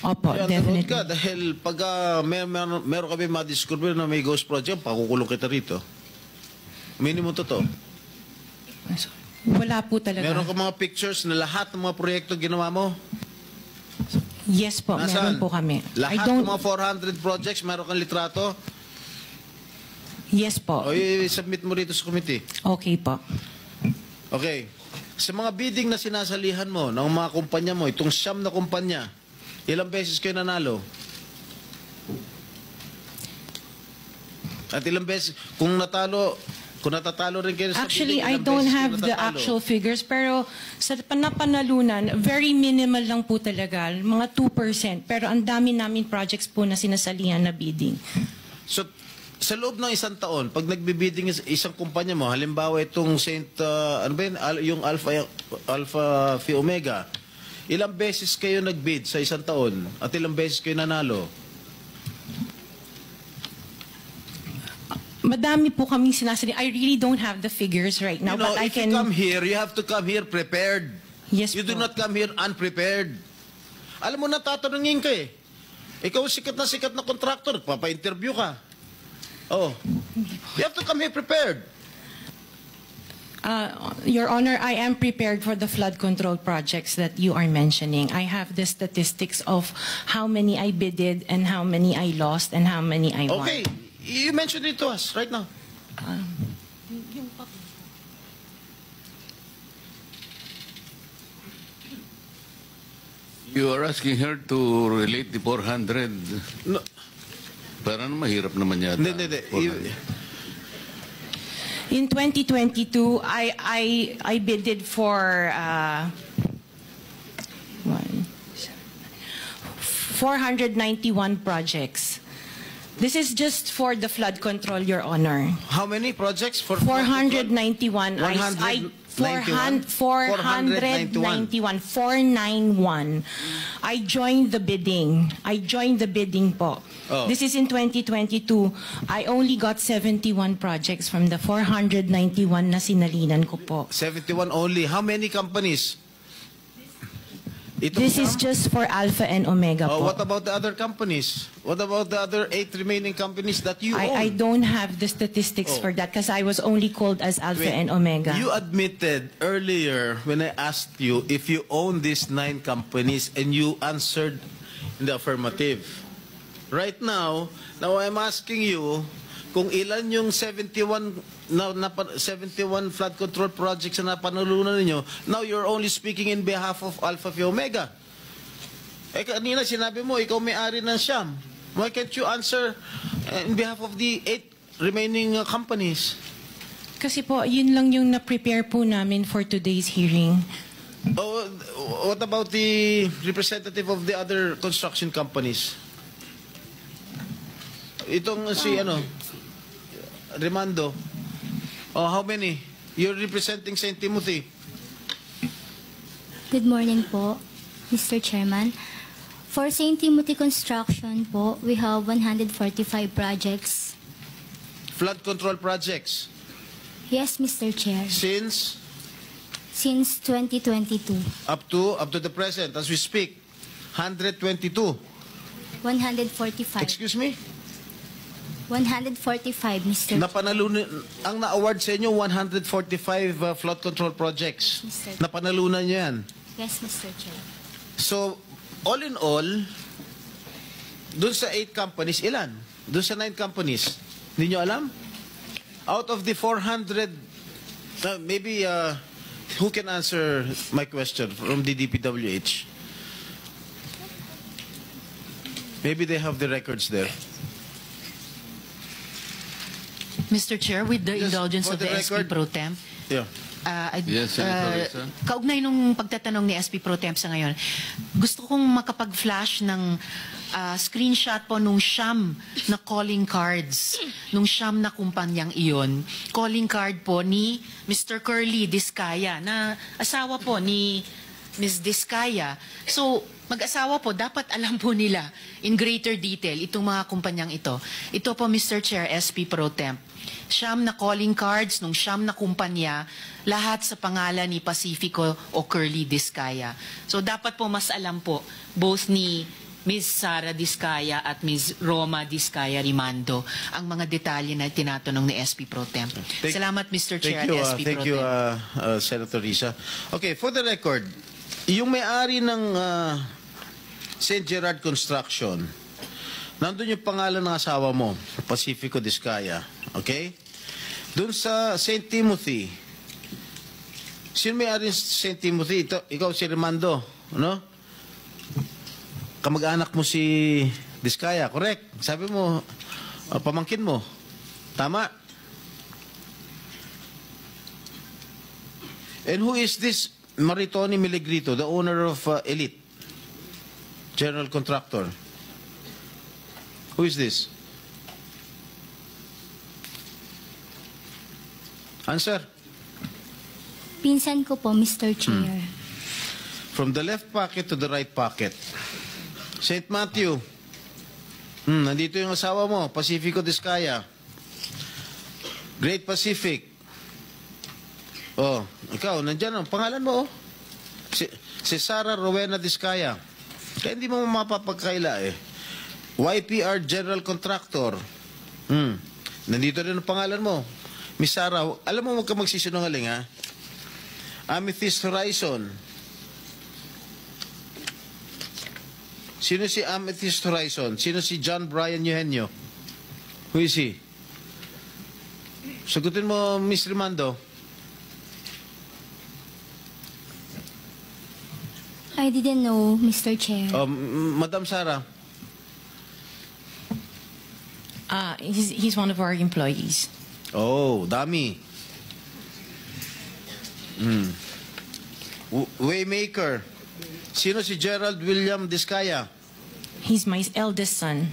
Opo, Kaya definitely. ka, dahil pag meron kami ma-discover na may ghost project, pakukulong kita rito. Minimum totoo. Wala po talaga. Meron ka mga pictures na lahat ng mga proyekto ginawa mo? Yes po, meron po kami. Lahat ng mga 400 projects, meron kang litrato? Yes po. O i-submit mo rito sa committee. Okay po. Okay. Sa mga bidding na sinasalihan mo ng mga kumpanya mo, itong siyam na kumpanya, ilang beses kayo nanalo? At ilang beses, kung natatalo rin kayo sa Actually, bidding, I ilang don't beses kayo have the natatalo? actual figures, pero sa napanalunan, very minimal lang po talaga, mga 2%. Pero ang dami namin projects po na sinasalihan na bidding. So, sa loob ng isang taon, pag nagbibidding isang kumpanya mo, halimbawa itong ano ba yun, yung Alpha Phi Omega, ilang beses kayo nagbid sa isang taon at ilang beses kayo nanalo? Madami po kaming sinasalihan. I really don't have the figures right now, You know, but I if can... you come here, you have to come here prepared. Yes You po. do not come here unprepared. Alam mo na, tatanungin ka eh. Ikaw sikat na contractor, papa-interview ka. Oh, you have to come here prepared. Your Honor, I am prepared for the flood control projects that you are mentioning. I have the statistics of how many I bidded and how many I lost and how many I won. Okay, you mentioned it to us right now. You are asking her to relate the 400. No, Parang mahirap naman yata. hindi. 400. In 2022, I bidded for 491 projects. This is just for the flood control, Your Honor. How many projects for 491. 491. I joined the bidding. Po. Oh. This is in 2022. I only got 71 projects from the 491 na sinalinan ko po. 71 only. How many companies? This is just for Alpha and Omega po. What about the other companies? What about the other 8 remaining companies that you I own? don't have the statistics for that because I was only called as Alpha Wait, and Omega. You admitted earlier when I asked you if you own these 9 companies and you answered in the affirmative. Right now I'm asking you kung ilan yung 71 flood control projects na napanalunan ninyo. Now you're only speaking in behalf of Alpha Phi Omega. Eh kanina sinabi mo ikaw may-ari ng Siam. Why can't you answer in behalf of the 8 remaining companies? Kasi po, yun lang yung na-prepare po namin for today's hearing. Oh, what about the representative of the other construction companies? Itong si Remando. Oh, how many? You're representing St. Timothy. Good morning po, Mr. Chairman. For St. Timothy Construction po, we have 145 projects. Flood control projects. Yes, Mr. Chair. Since Since 2022. up to the present, as we speak, 122. 145. Excuse me? 145, Mr. Chair. Napanalunan, ang na-award sa inyo, 145 flood control projects. Mr. Napanalunan nyo yan. Yes, Mr. Chair. So, all in all, dun sa 8 companies, ilan? Dun sa 9 companies, hindi nyo alam? Out of the 400, maybe, who can answer my question from the DPWH? Maybe they have the records there. Mr. Chair, with the Just indulgence for of the the SP record. Pro Temp, Yeah. Yes, Senator Risa. kaugnay nung pagtatanong ni SP Pro Temp sa ngayon, gusto kong makapag-flash ng screenshot po nung siyam na calling cards, nung siyam na kumpanyang iyon. Calling card po ni Mr. Curly Discaya, na asawa po ni Ms. Discaya. So, mag-asawa po, dapat alam po nila in greater detail itong mga kumpanyang ito. Ito po, Mr. Chair, SP Pro Temp. Siyam na calling cards nung siyam na kumpanya, lahat sa pangalan ni Pacifico o Curly Discaya. So, dapat po mas alam po, both ni Ms. Sara Diskaya at Ms. Roma Diskaya Rimando ang mga detalye na tinatanong ni SP Pro Temp. Salamat, Mr. Chair at SP Pro Thank you, Temp. Senator Risa. Okay, for the record, yung may-ari ng St. Gerard Construction, nandun yung pangalan ng asawa mo, Pacifico Diskaya. Okay? Doon sa St. Timothy, sino may-ari ng St. Timothy? Ikaw si Rimando, no? Kamag-anak mo si Diskaya, correct? Sabi mo, pamangkin mo. Tama? And who is this Maritoni Miligrito, the owner of Elite General Contractor? Who is this? Answer. Pinsan ko po, Mr. Chair. From the left pocket to the right pocket. St. Matthew. Nandito yung asawa mo, Pacifico Diskaya. Great Pacific. Oh, ikaw, nandyan ang pangalan mo, oh. Si Sara Rowena Diskaya. Kaya hindi mo mapapagkaila, eh. YPR General Contractor. Nandito rin ang pangalan mo. Miss Sara, alam mo, huwag ka magsisinungaling, ha? Amethyst Horizon. Sino si Amethyst Horizon? Sino si John Brian Eugenio? Who is he? Sagutin mo, Miss Rimando. I didn't know, Mr. Chair. Madam Sara. He's one of our employees. Oh, dami. Waymaker. Sino si Gerald William Diskaya? He's my eldest son.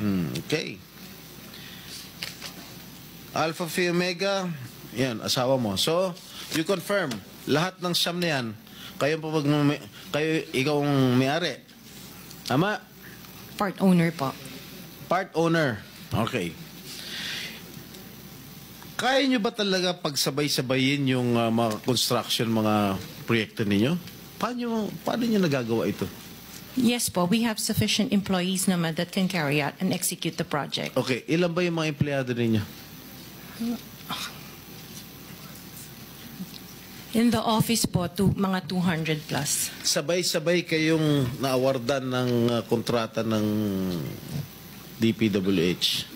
Okay. Alpha Phi Omega, yan, asawa mo. So, you confirm, lahat ng siyam na yan, ikaw ang may-ari. Tama? Part owner po. Part owner. Okay. Kaya nyo ba talaga pagsabay-sabayin yung mga construction, mga proyekto ninyo? Paano nyo nagagawa ito? Yes po, we have sufficient employees naman that can carry out and execute the project. Okay, ilan ba yung mga empleyado ninyo? In the office po, mga 200 plus. Sabay-sabay kayong naawardan ng kontrata ng DPWH.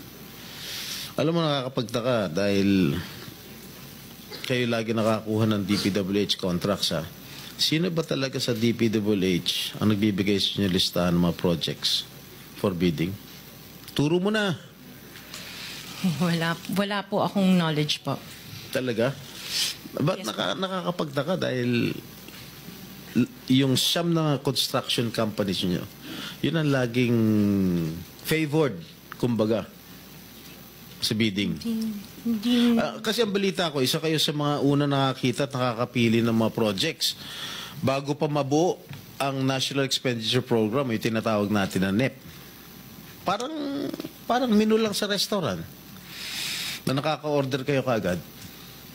Alam mo, nakakapagtaka dahil kayo lagi nakakuha ng DPWH contracts, ha? Sino ba talaga sa DPWH ang nagbibigay sa inyo listahan ng mga projects for bidding? Turo mo na. Wala po akong knowledge po. Talaga? Ba't Yes, nakakapagtaka dahil yung siyam na construction companies nyo, yun ang laging favored, kumbaga, sa bidding. Kasi ang balita ko, isa kayo sa mga una nakakita at nakakapili ng mga projects. Bago pa mabuo ang National Expenditure Program, yung tinatawag natin na NEP. Parang menu lang sa restaurant na nakaka-order kayo kaagad.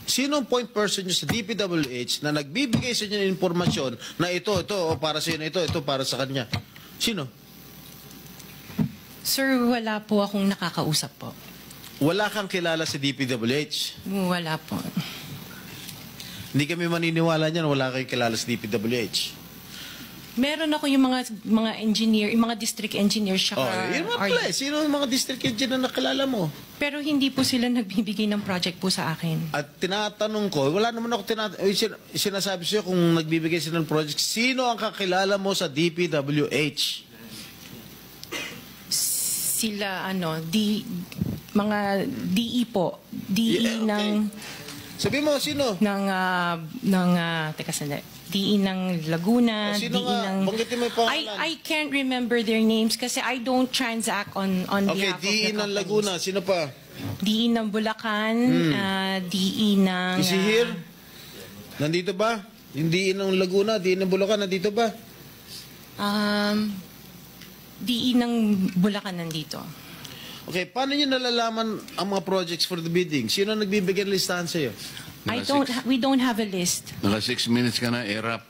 Sino ang point person nyo sa DPWH na nagbibigay sa inyo ng informasyon na ito, para sa inyo, ito, para sa kanya? Sino? Sir, wala po akong nakakausap po. Wala kang kilala sa DPWH? Wala po. Hindi kami maniniwala niyan, wala kayong kilala sa DPWH. Meron ako yung mga engineer, yung mga district engineers siya. Yun nga pala. Sino ang mga district engineer na nakilala mo? Pero hindi po sila nagbibigay ng project po sa akin. At tinatanong ko, wala naman ako sinasabi sa'yo kung nagbibigay sila ng project, sino ang kakilala mo sa DPWH? Sila, mga DE po. DE Yeah, okay. ng... Sabi mo, sino? Teka sandali. DE ng Laguna, Sino DE nga? ng... Banggitin mo yung pangalan. I can't remember their names kasi I don't transact on Okay, behalf of the DE ng companies. Laguna. Sino pa? DE ng Bulacan, DE ng... Is he here? Nandito ba? Yung DE ng Laguna, DE ng Bulacan, nandito ba? DE ng Bulacan nandito. Okay, paano nyo nalalaman ang mga projects for the bidding? Sino ang nagbibigay ng listahan sa'yo? We don't have a list. Naka 6 minutes ka na, erap.